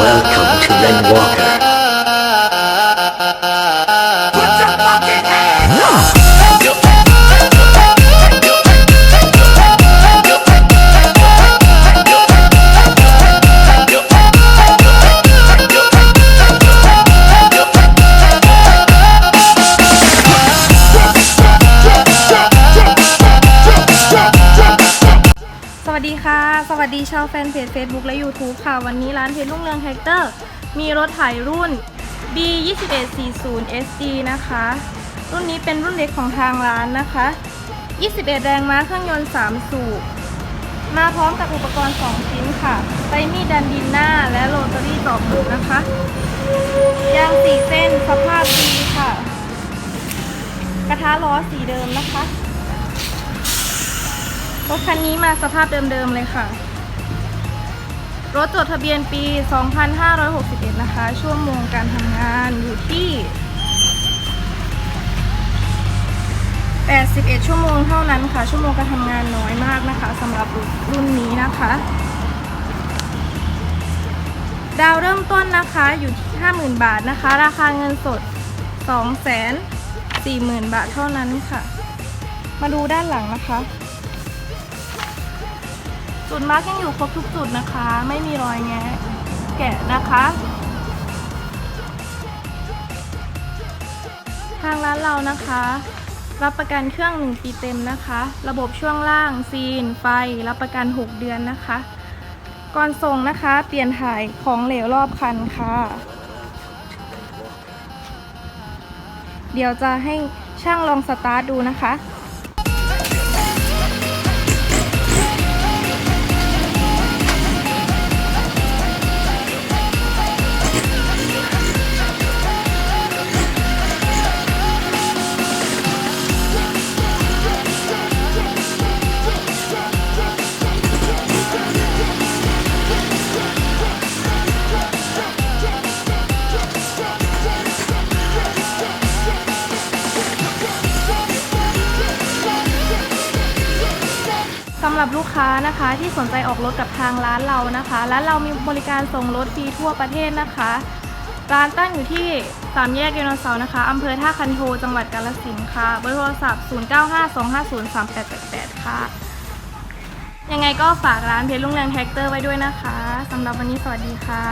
Welcome to Ren Walker. Put your fucking hands up! สวัสดีค่ะสวัสดีชาวแฟนเพจ Facebook และ YouTube ค่ะวันนี้ร้านเพชรรุ่งเรืองแท็กเตอร์มีรถไถรุ่น B2140SD นะคะรุ่นนี้เป็นรุ่นเล็กของทางร้านนะคะ21แรงม้าเครื่องยนต์3สูบมาพร้อมกับอุปกรณ์2ชิ้นค่ะไซมีดดันดินหน้าและโรตารี่ต่อมือนะคะยาง4เส้นสภาพดีค่ะกระทะล้อสีเดิมนะคะรถคันนี้มาสภาพเดิมๆเลยค่ะรถจดทะเบียนปี 2561 นะคะชั่วโมงการทำงานอยู่ที่ 81 ชั่วโมงเท่านั้นค่ะชั่วโมงการทำงานน้อยมากนะคะสำหรับรุ่นนี้นะคะดาวเริ่มต้นนะคะอยู่ที่ 50,000 บาทนะคะราคาเงินสด 240,000 บาทเท่านั้นค่ะมาดูด้านหลังนะคะจุดมาร์กยังอยู่ครบทุกจุดนะคะไม่มีรอยแกะนะคะทางร้านเรานะคะรับประกันเครื่อง1 ปีเต็มนะคะระบบช่วงล่างซีนไฟรับประกัน6 เดือนนะคะก่อนส่งนะคะเปลี่ยนถ่ายของเหลวรอบคันค่ะเดี๋ยวจะให้ช่างลองสตาร์ทดูนะคะสำหรับลูกค้านะคะที่สนใจออกรถกับทางร้านเรานะคะร้านเรามีบริการส่งรถฟรีทั่วประเทศนะคะร้านตั้งอยู่ที่3 แยกไดโนเสาร์นะคะอำเภอท่าคันโทจังหวัดกาฬสินธุ์ค่ะเบอร์โทรศัพท์ 0952503888 ค่ะยังไงก็ฝากร้านเพชรรุ่งเรืองแท็กเตอร์ไว้ด้วยนะคะสำหรับวันนี้สวัสดีค่ะ